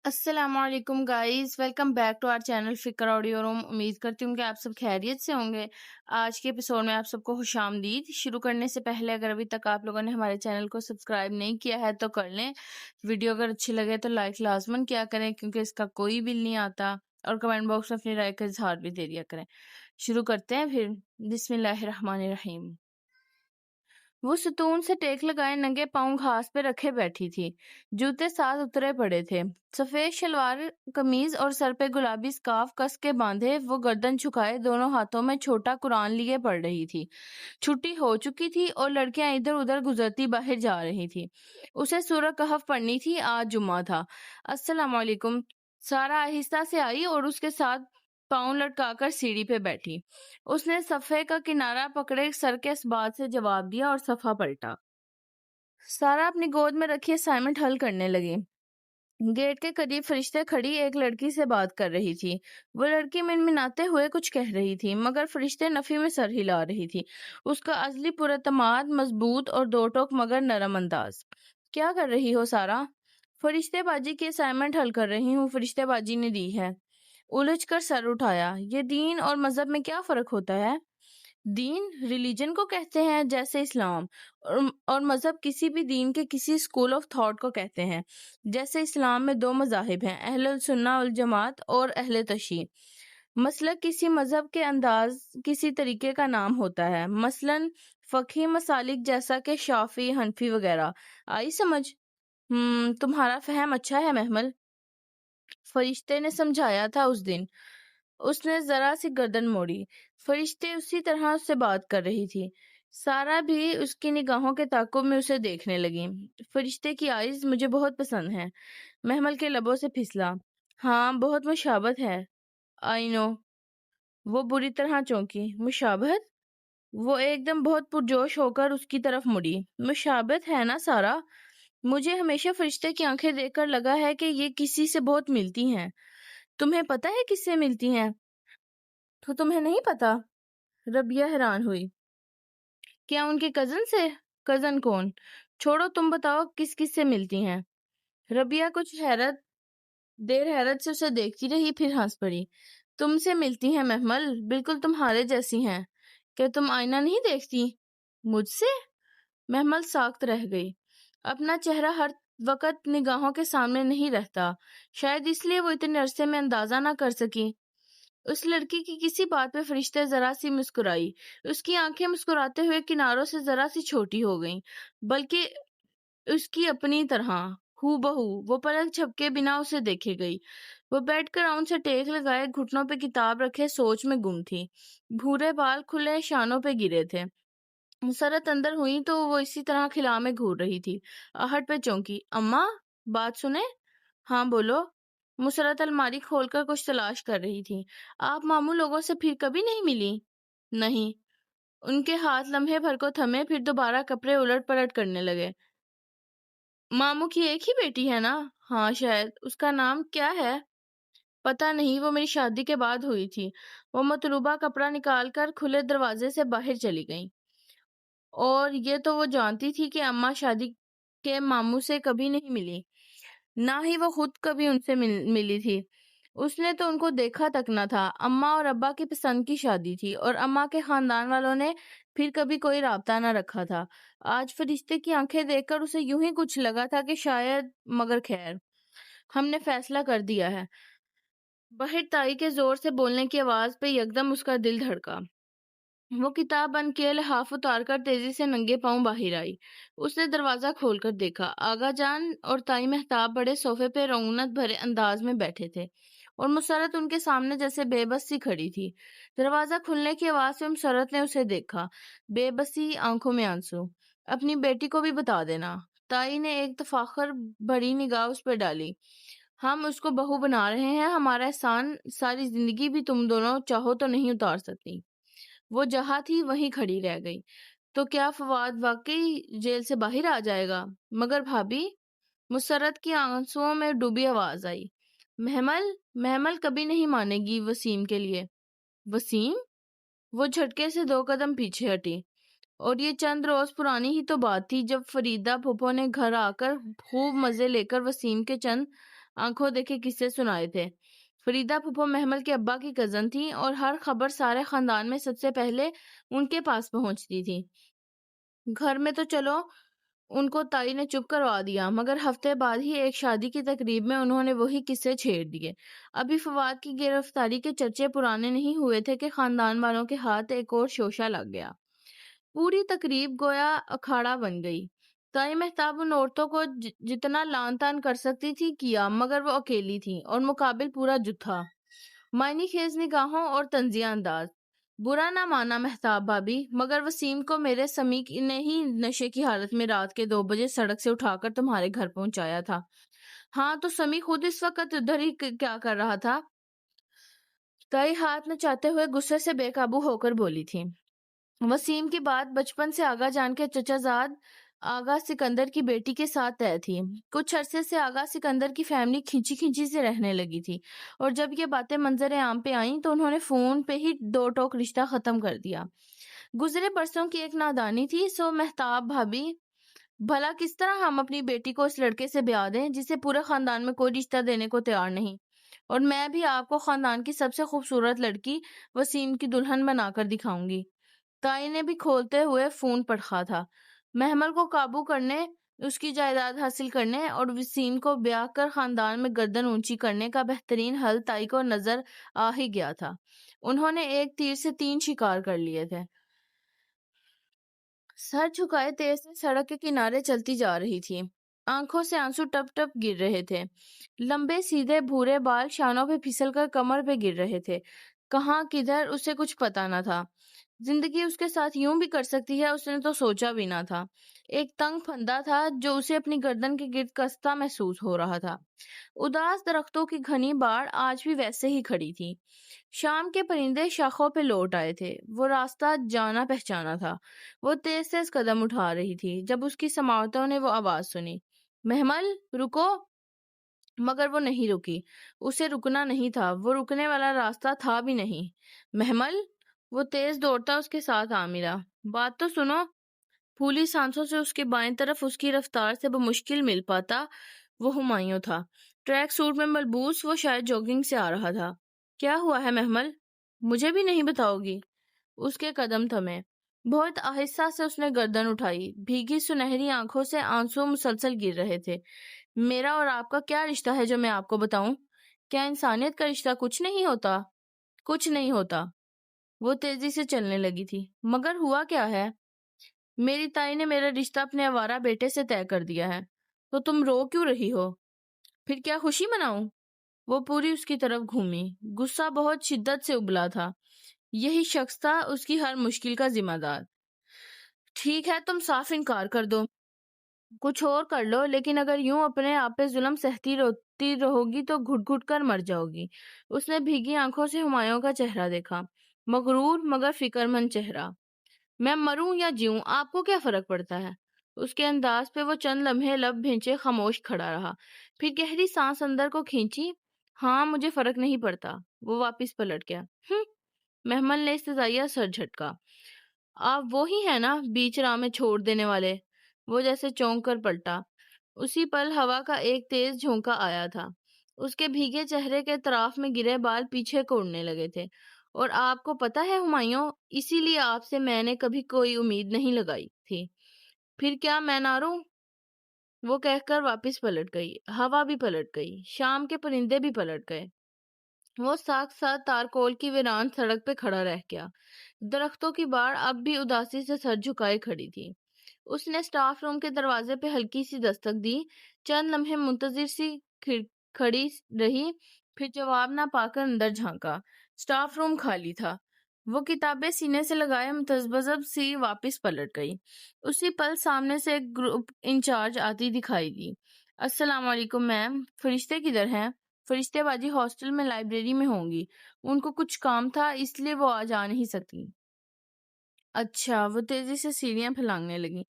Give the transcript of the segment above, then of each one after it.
السلام علیکم guys, welcome back to our channel Fikr audio room. امید کرتی ہوں کہ آپ سب خیریت سے ہوں گے۔ آج کے ایپیسوڈ میں آپ سب کو خوش آمدید۔ شروع کرنے سے پہلے اگر ابھی تک آپ لوگوں نے ہمارے چینل کو سبسکرائب نہیں کیا ہے تو کر لیں۔ ویڈیو اگر اچھی لگے تو لائک لازمن کیا کریں کیونکہ اس کا کوئی بل نہیں آتا، اور کمنٹ باکس میں اپنی رائے کا اظہار بھی دے دیا کریں۔ شروع کرتے ہیں پھر۔ بسم اللہ الرحمن الرحیم۔ وہ ستون سے ٹیک لگائے ننگے پاؤں گھاس پہ رکھے بیٹھی تھی، جوتے ساتھ اترے پڑے تھے، سفید شلوار قمیض اور سر پہ گلابی سکارف کس کے باندھے وہ گردن جھکائے دونوں ہاتھوں میں چھوٹا قرآن لیے پڑھ رہی تھی۔ چھٹی ہو چکی تھی اور لڑکیاں ادھر ادھر گزرتی باہر جا رہی تھی۔ اسے سورہ کہف پڑھنی تھی، آج جمعہ تھا۔ السلام علیکم۔ سارا آہستہ سے آئی اور اس کے ساتھ پاؤں لٹکا کر سیڑھی پہ بیٹھی۔ اس نے صفحے کا کنارہ پکڑے سر کے اسبات سے جواب دیا اور صفحہ پلٹا۔ سارا اپنی گود میں رکھی اسائنمنٹ حل کرنے لگی۔ گیٹ کے قریب فرشتے کھڑی ایک لڑکی سے بات کر رہی تھی۔ وہ لڑکی منمناتے ہوئے کچھ کہہ رہی تھی مگر فرشتے نفی میں سر ہلا رہی تھی۔ اس کا عزلی پراعتماد، مضبوط اور دو ٹوک مگر نرم انداز۔ کیا کر رہی ہو سارا؟ فرشتے باجی کی اسائنمنٹ حل کر رہی ہوں، فرشتے باجی نے دی ہے۔ الجھ کر سر اٹھایا۔ یہ دین اور مذہب میں کیا فرق ہوتا ہے؟ دین ریلیجن کو کہتے ہیں جیسے اسلام، اور مذہب کسی بھی دین کے کسی اسکول آف تھاٹ کو کہتے ہیں۔ جیسے اسلام میں دو مذاہب ہیں، اہل السنہ والجماعت اور اہل تشیع۔ مسلک کسی مذہب کے انداز کسی طریقے کا نام ہوتا ہے، مثلاً فقہی مسالک جیسا کہ شافعی، حنفی وغیرہ۔ آئی سمجھ؟ تمہارا فہم اچھا ہے محمل، فرشتے نے سمجھایا تھا اس دن۔ اس نے ذرا سی گردن موڑی۔ فرشتے اسی طرح اس سے بات کر رہی تھی۔ سارا بھی اس کی نگاہوں کے تعاقب میں اسے دیکھنے لگی۔ فرشتے کی آئیز مجھے بہت پسند ہیں، محمل کے لبوں سے پھسلا۔ ہاں، بہت مشابہت ہے۔ آئی نو۔ وہ بری طرح چونکی۔ مشابہت؟ وہ ایک دم بہت پرجوش ہو کر اس کی طرف مڑی۔ مشابہت ہے نا سارا؟ مجھے ہمیشہ فرشتے کی آنکھیں دیکھ کر لگا ہے کہ یہ کسی سے بہت ملتی ہیں۔ تمہیں پتہ ہے کس سے ملتی ہیں؟ تو تمہیں نہیں پتا؟ ربیہ حیران ہوئی۔ کیا ان کے کزن سے؟ کزن کون؟ چھوڑو، تم بتاؤ کس کس سے ملتی ہیں؟ ربیہ کچھ حیرت سے اسے دیکھتی رہی، پھر ہنس پڑی۔ تم سے ملتی ہیں محمل، بالکل تمہارے جیسی ہیں۔ کہ تم آئینہ نہیں دیکھتی؟ مجھ سے؟ محمل ساکت رہ گئی۔ اپنا چہرہ ہر وقت نگاہوں کے سامنے نہیں رہتا، شاید اس لیے وہ اتنے عرصے میں اندازہ نہ کر سکی۔ اس لڑکی کی کسی بات پہ فرشتے ذرا سی مسکرائی۔ اس کی آنکھیں مسکراتے ہوئے کناروں سے ذرا سی چھوٹی ہو گئیں، بلکہ اس کی اپنی طرح ہو بہو۔ وہ پلک جھپکے بنا اسے دیکھے گئی۔ وہ بیٹھ کر راؤنڈ سے ٹیک لگائے گھٹنوں پہ کتاب رکھے سوچ میں گم تھی۔ بھورے بال کھلے شانوں پہ گرے تھے۔ مسرت اندر ہوئی تو وہ اسی طرح خلا میں گھور رہی تھی۔ آہٹ پہ چونکی۔ اماں، بات سنیں؟ ہاں بولو۔ مسرت الماری کھول کر کچھ تلاش کر رہی تھی۔ آپ ماموں لوگوں سے پھر کبھی نہیں ملی؟ نہیں۔ ان کے ہاتھ لمحے بھر کو تھمے، پھر دوبارہ کپڑے الٹ پلٹ کرنے لگے۔ ماموں کی ایک ہی بیٹی ہے نا؟ ہاں شاید۔ اس کا نام کیا ہے؟ پتہ نہیں، وہ میری شادی کے بعد ہوئی تھی۔ وہ مطلوبہ کپڑا نکال کر کھلے دروازے سے باہر چلی گئیں۔ اور یہ تو وہ جانتی تھی کہ اماں شادی کے ماموں سے کبھی نہیں ملی، نہ ہی وہ خود کبھی ان سے ملی تھی۔ اس نے تو ان کو دیکھا تک نہ تھا۔ اماں اور ابا کی پسند کی شادی تھی اور اماں کے خاندان والوں نے پھر کبھی کوئی رابطہ نہ رکھا تھا۔ آج فرشتے کی آنکھیں دیکھ کر اسے یوں ہی کچھ لگا تھا کہ شاید، مگر خیر، ہم نے فیصلہ کر دیا ہے۔ باہر تائی کے زور سے بولنے کی آواز پہ یکدم اس کا دل دھڑکا۔ وہ کتاب بند کیے لحاف اتار کر تیزی سے ننگے پاؤں باہر آئی۔ اس نے دروازہ کھول کر دیکھا۔ آغا جان اور تائی مہتاب بڑے صوفے پہ رعونت بھرے انداز میں بیٹھے تھے اور مسرت ان کے سامنے جیسے بے بس سی کھڑی تھی۔ دروازہ کھلنے کی آواز سے مسرت نے اسے دیکھا، بے بسی، آنکھوں میں آنسو۔ اپنی بیٹی کو بھی بتا دینا۔ تائی نے ایک تفاخر بھری نگاہ اس پہ ڈالی۔ ہم اس کو بہو بنا رہے ہیں، ہمارا احسان ساری زندگی بھی تم دونوں چاہو تو نہیں اتار سکتی۔ وہ جہاں تھی وہیں کھڑی رہ گئی۔ تو کیا فواد واقعی جیل سے باہر آ جائے گا؟ مگر بھابھی، مسرت کی آنسوؤں میں ڈوبی آواز آئی، محمل کبھی نہیں مانے گی وسیم کے لیے۔ وسیم؟ وہ جھٹکے سے 2 قدم پیچھے ہٹی۔ اور یہ چند روز پرانی ہی تو بات تھی جب فریدہ پھپھو نے گھر آ کر خوب مزے لے کر وسیم کے چند آنکھوں دیکھے قصے سنائے تھے۔ فریدہ پھپھو محمل کے ابا کی کزن تھی اور ہر خبر سارے خاندان میں سب سے پہلے ان کے پاس پہنچتی تھی۔ گھر میں تو چلو ان کو تائی نے چپ کروا دیا، مگر ہفتے بعد ہی ایک شادی کی تقریب میں انہوں نے وہی قصے چھیڑ دیے۔ ابھی فواد کی گرفتاری کے چرچے پرانے نہیں ہوئے تھے کہ خاندان والوں کے ہاتھ ایک اور شوشہ لگ گیا۔ پوری تقریب گویا اکھاڑا بن گئی۔ تائی مہتاب ان عورتوں کو جتنا لان تان کر سکتی تھی کیا، مگر وہ اکیلی تھی اور مقابل پورا جتھا، معنی خیز نگاہوں اور طنزیہ انداز۔ برا نہ مانا مہتاب بھابی، مگر وسیم کو میرے سمی نے ہی نشے کی حالت میں رات کے 2 بجے سڑک سے اٹھا کر تمہارے گھر پہنچایا تھا۔ ہاں تو سمی خود اس وقت ادھر ہی کیا کر رہا تھا؟ تائی ہاتھ نچاتے ہوئے غصے سے بے قابو ہو کر بولی تھی۔ وسیم کی بات بچپن سے آغا جان کے چچا زاد آغا سکندر کی بیٹی کے ساتھ طے تھی۔ کچھ عرصے سے آغا سکندر کی فیملی کھینچی کھینچی سے رہنے لگی تھی، اور جب یہ باتیں منظر عام پہ آئیں تو انہوں نے فون پہ ہی 2 ٹوک رشتہ ختم کر دیا۔ گزرے برسوں کی ایک نادانی تھی۔ سو مہتاب بھابی، بھلا کس طرح ہم اپنی بیٹی کو اس لڑکے سے بیاہ دیں جسے پورے خاندان میں کوئی رشتہ دینے کو تیار نہیں، اور میں بھی آپ کو خاندان کی سب سے خوبصورت لڑکی وسیم کی دلہن بنا کر دکھاؤں گی۔ تائی نے بھی کھولتے ہوئے فون پڑھا تھا۔ محمل کو قابو کرنے، اس کی جائیداد حاصل کرنے اور وسیم کو بیاہ کر خاندان میں گردن اونچی کرنے کا بہترین حل تائی کو نظر آ ہی گیا تھا۔ انہوں نے ایک تیر سے 3 شکار کر لیے تھے۔ سر جھکائے تیز سے سڑک کے کنارے چلتی جا رہی تھی۔ آنکھوں سے آنسو ٹپ ٹپ گر رہے تھے۔ لمبے سیدھے بھورے بال شانوں پہ پھسل کر کمر پہ گر رہے تھے۔ کہاں کدھر اسے کچھ پتا نہ تھا۔ زندگی اس کے ساتھ یوں بھی کر سکتی ہے اس نے تو سوچا بھی نہ تھا۔ ایک تنگ پھندا تھا جو اسے اپنی گردن کے گرد کستا محسوس ہو رہا تھا۔ اداس درختوں کی گھنی باڑ آج بھی ویسے ہی کھڑی تھی۔ شام کے پرندے شاخوں پہ لوٹ آئے تھے۔ وہ راستہ جانا پہچانا تھا۔ وہ تیز تیز قدم اٹھا رہی تھی جب اس کی سماعتوں نے وہ آواز سنی، محمل رکو! مگر وہ نہیں رکی۔ اسے رکنا نہیں تھا، وہ رکنے والا راستہ تھا بھی نہیں۔ محمل! وہ تیز دوڑتا اس کے ساتھ آ ملا۔ بات تو سنو! پھولی سانسوں سے اس کے بائیں طرف اس کی رفتار سے بمشکل مل پاتا وہ ہمایوں تھا۔ ٹریک سوٹ میں ملبوس وہ شاید جوگنگ سے آ رہا تھا۔ کیا ہوا ہے محمل؟ مجھے بھی نہیں بتاؤ گی؟ اس کے قدم تھمے۔ بہت آہستہ سے اس نے گردن اٹھائی۔ بھیگی سنہری آنکھوں سے آنسو مسلسل گر رہے تھے۔ میرا اور آپ کا کیا رشتہ ہے جو میں آپ کو بتاؤں؟ کیا انسانیت کا رشتہ کچھ نہیں ہوتا؟ کچھ نہیں ہوتا۔ وہ تیزی سے چلنے لگی تھی۔ مگر ہوا کیا ہے؟ میری تائی نے میرا رشتہ اپنے آوارہ بیٹے سے طے کر دیا ہے۔ تو تم رو کیوں رہی ہو؟ پھر کیا خوشی مناؤں؟ وہ پوری اس کی طرف گھومی۔ غصہ بہت شدت سے ابلا تھا۔ یہی شخص تھا اس کی ہر مشکل کا ذمہ دار۔ ٹھیک ہے، تم صاف انکار کر دو، کچھ اور کر لو، لیکن اگر یوں اپنے آپ پہ ظلم سہتی روتی رہو گی تو گھٹ گھٹ کر مر جاؤ گی۔ اس نے بھیگی آنکھوں سے ہمایوں کا چہرہ دیکھا، مغرور مگر فکر مند چہرہ۔ میں مروں یا جیوں آپ کو کیا فرق پڑتا ہے؟ اس کے انداز پہ وہ چند لمحے لب بھینچے خاموش کھڑا رہا، پھر گہری سانس اندر کو کھینچی۔ ہاں مجھے فرق نہیں پڑتا۔ وہ واپس پلٹ گیا۔ محمل نے استضائیہ سر جھٹکا۔ آپ وہی ہیں نا بیچ راہ میں چھوڑ دینے والے؟ وہ جیسے چونک کر پلٹا۔ اسی پل ہوا کا ایک تیز جھونکا آیا تھا۔ اس کے بھیگے چہرے کے طرف میں گرے بال پیچھے کو اڑنے لگے تھے۔ اور آپ کو پتہ ہے ہمایوں، اسی لیے آپ سے میں نے کبھی کوئی امید نہیں لگائی تھی۔ پھر کیا میں نہ روں؟ وہ کہہ کر واپس پلٹ گئی۔ ہوا بھی پلٹ گئی، شام کے پرندے بھی پلٹ گئے۔ وہ ساتھ ساتھ تارکول کی ویران سڑک پہ کھڑا رہ گیا۔ درختوں کی باڑ اب بھی اداسی سے سر جھکائے کھڑی تھی۔ اس نے سٹاف روم کے دروازے پہ ہلکی سی دستک دی، چند لمحے منتظر سی کھڑی رہی، پھر جواب نہ پا کر اندر جھانکا۔ سٹاف روم خالی تھا۔ وہ کتابیں سینے سے لگائے متذبذب سی واپس پلٹ گئی۔ اسی پل سامنے سے ایک گروپ انچارج آتی دکھائی دی۔ السلام علیکم میم، فرشتے کدھر ہیں؟ فرشتے باجی ہاسٹل میں لائبریری میں ہوں گی، ان کو کچھ کام تھا اس لیے وہ آج آ نہیں سکتی۔ اچھا۔ وہ تیزی سے سیڑھیاں پھلانگنے لگی۔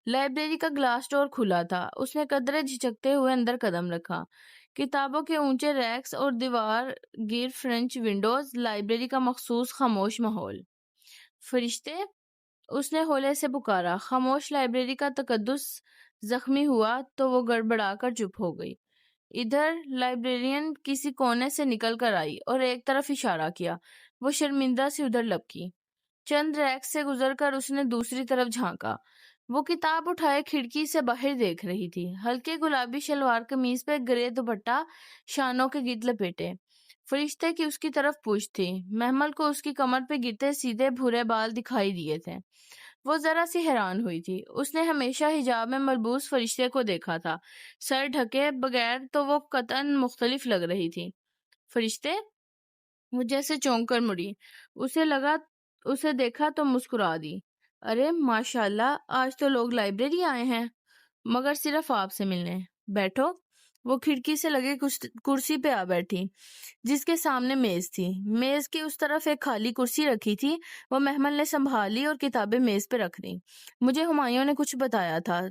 لائبریری کا گلاس ڈور کھلا تھا۔ اس نے قدرے جھجکتے ہوئے اندر قدم رکھا۔ کتابوں کے اونچے ریکس اور دیوار گیر فرنچ ونڈوز، لائبریری کا مخصوص خاموش ماحول۔ فرشتے؟ اس نے ہولے سے پکارا۔ خاموش لائبریری کا تقدس زخمی ہوا تو وہ گڑبڑا کر چپ ہو گئی۔ ادھر لائبریرین کسی کونے سے نکل کر آئی اور ایک طرف اشارہ کیا. وہ شرمندہ سی ادھر لپکی. چند ریک سے گزر کر اس نے دوسری طرف جھانکا. وہ کتاب اٹھائے کھڑکی سے باہر دیکھ رہی تھی. ہلکے گلابی شلوار قمیض پہ گرے دوپٹہ شانوں کے گرد لپیٹے. فرشتے کی اس کی طرف پوچھ تھی. محمل کو اس کی کمر پہ گرتے سیدھے بھورے بال دکھائی دیے تھے. وہ ذرا سی حیران ہوئی تھی. اس نے ہمیشہ حجاب میں ملبوس فرشتے کو دیکھا تھا. سر ڈھکے بغیر تو وہ قطعاً مختلف لگ رہی تھی. فرشتے؟ وہ جیسے چونک کر مڑی. اسے دیکھا تو مسکرا دی. ارے ماشاءاللہ، آج تو لوگ لائبریری آئے ہیں، مگر صرف آپ سے ملنے. بیٹھو. وہ کھڑکی سے لگے کرسی پہ آ بیٹھی جس کے سامنے میز تھی. میز کی اس طرف ایک خالی کرسی رکھی تھی. وہ محمل نے سنبھالی اور کتابیں میز پہ رکھ دی. مجھے ہمایوں نے کچھ بتایا تھا،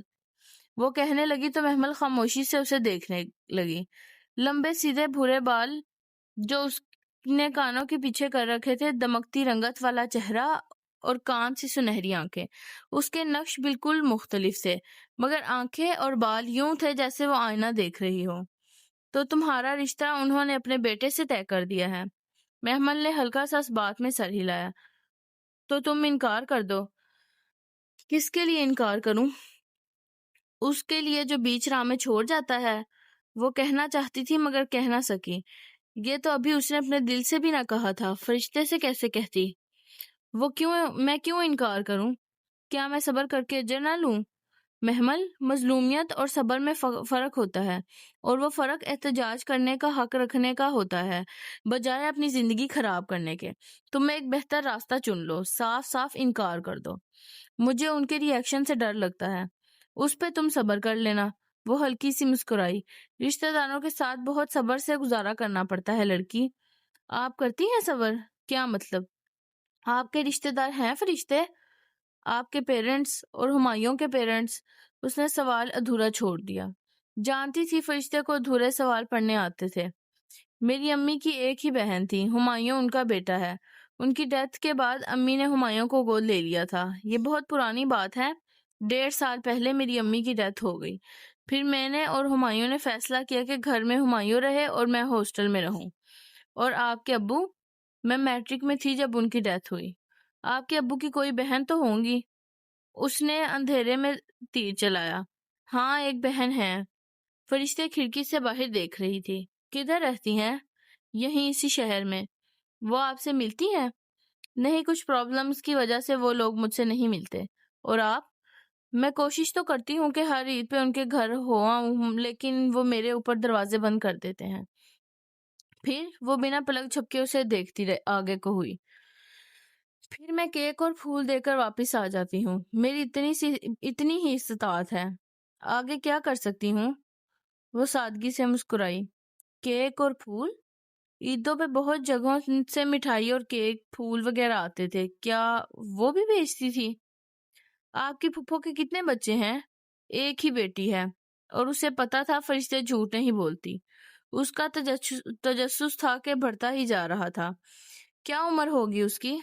وہ کہنے لگی تو محمل خاموشی سے اسے دیکھنے لگی. لمبے سیدھے بھورے بال جو اس نے کانوں کے پیچھے کر رکھے تھے، دمکتی رنگت والا چہرہ اور کان سی سنہری آنکھیں. اس کے نقش بالکل مختلف تھے، مگر آنکھیں اور بال یوں تھے جیسے وہ آئینہ دیکھ رہی ہو. تو تمہارا رشتہ انہوں نے اپنے بیٹے سے طے کر دیا ہے؟ محمل نے ہلکا سا اس بات میں سر ہلایا. تو تم انکار کر دو. کس کے لیے انکار کروں؟ اس کے لیے جو بیچ راہ میں چھوڑ جاتا ہے. وہ کہنا چاہتی تھی مگر کہہ نہ سکی. یہ تو ابھی اس نے اپنے دل سے بھی نہ کہا تھا، فرشتے سے کیسے کہتی؟ میں کیوں انکار کروں؟ کیا میں صبر کر کے اجر نہ لوں؟ محمل، مظلومیت اور صبر میں فرق ہوتا ہے، اور وہ فرق احتجاج کرنے کا حق رکھنے کا ہوتا ہے بجائے اپنی زندگی خراب کرنے کے. تم ایک بہتر راستہ چن لو، صاف صاف انکار کر دو. مجھے ان کے ری ایکشن سے ڈر لگتا ہے. اس پہ تم صبر کر لینا. وہ ہلکی سی مسکرائی. رشتہ داروں کے ساتھ بہت صبر سے گزارا کرنا پڑتا ہے لڑکی. آپ کرتی ہیں صبر؟ کیا مطلب؟ آپ کے رشتہ دار ہیں فرشتے؟ آپ کے پیرنٹس اور ہمایوں کے پیرنٹس؟ اس نے سوال ادھورا چھوڑ دیا. جانتی تھی فرشتے کو ادھورے سوال پڑھنے آتے تھے. میری امی کی ایک ہی بہن تھی، ہمایوں ان کا بیٹا ہے. ان کی ڈیتھ کے بعد امی نے ہمایوں کو گود لے لیا تھا. یہ بہت پرانی بات ہے. 1.5 سال پہلے میری امی کی ڈیتھ ہو گئی. پھر میں نے اور ہمایوں نے فیصلہ کیا کہ گھر میں ہمایوں رہے اور میں ہاسٹل میں رہوں. اور آپ کے ابو؟ میں میٹرک میں تھی جب ان کی ڈیتھ ہوئی. آپ کے ابو کی کوئی بہن تو ہوں گی؟ اس نے اندھیرے میں تیر چلایا. ہاں، ایک بہن ہے. فرشتے کھڑکی سے باہر دیکھ رہی تھی. کدھر رہتی ہیں؟ یہیں اسی شہر میں. وہ آپ سے ملتی ہیں؟ نہیں، کچھ پرابلمز کی وجہ سے وہ لوگ مجھ سے نہیں ملتے. اور آپ؟ میں کوشش تو کرتی ہوں کہ ہر عید پہ ان کے گھر ہو آؤں، لیکن وہ میرے اوپر دروازے بند کر دیتے ہیں. پھر وہ بنا پلک جھپکے اسے دیکھتی آگے کو ہوئی. پھر میں کیک اور پھول دے کر واپس آ جاتی ہوں. میری اتنی ہی استطاعت ہے. آگے کیا کر سکتی ہوں؟ وہ سادگی سے مسکرائی. کیک اور پھول؟ عیدوں پہ بہت جگہوں سے مٹھائی اور کیک پھول وغیرہ آتے تھے. کیا وہ بھی بیچتی تھی؟ آپ کی پھپھو کے کتنے بچے ہیں؟ ایک ہی بیٹی ہے. اور اسے پتا تھا فرشتے جھوٹ نہیں بولتی. اس کا تجسس تھا کہ بڑھتا ہی جا رہا تھا. کیا عمر ہوگی اس کی؟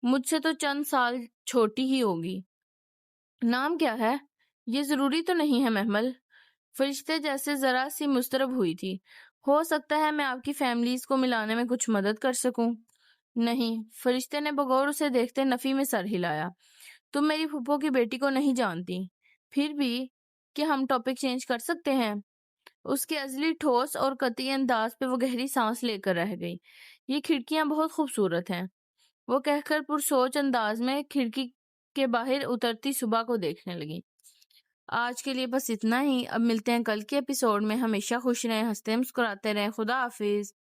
مجھ سے تو چند سال چھوٹی ہی ہوگی. نام کیا ہے؟ یہ ضروری تو نہیں ہے محمل. فرشتے جیسے ذرا سی مضطرب ہوئی تھی. ہو سکتا ہے میں آپ کی فیملیز کو ملانے میں کچھ مدد کر سکوں. نہیں. فرشتے نے بغور اسے دیکھتے نفی میں سر ہلایا. تم میری پھپھو کی بیٹی کو نہیں جانتی. پھر بھی کہ ہم ٹاپک چینج کر سکتے ہیں. اس کے عزلی ٹھوس اور قطعی انداز پہ وہ گہری سانس لے کر رہ گئی. یہ کھڑکیاں بہت خوبصورت ہیں. وہ کہہ کر پرسوچ انداز میں کھڑکی کے باہر اترتی صبح کو دیکھنے لگی. آج کے لیے بس اتنا ہی. اب ملتے ہیں کل کے ایپیسوڈ میں. ہمیشہ خوش رہیں، ہنستے مسکراتے رہیں. خدا حافظ.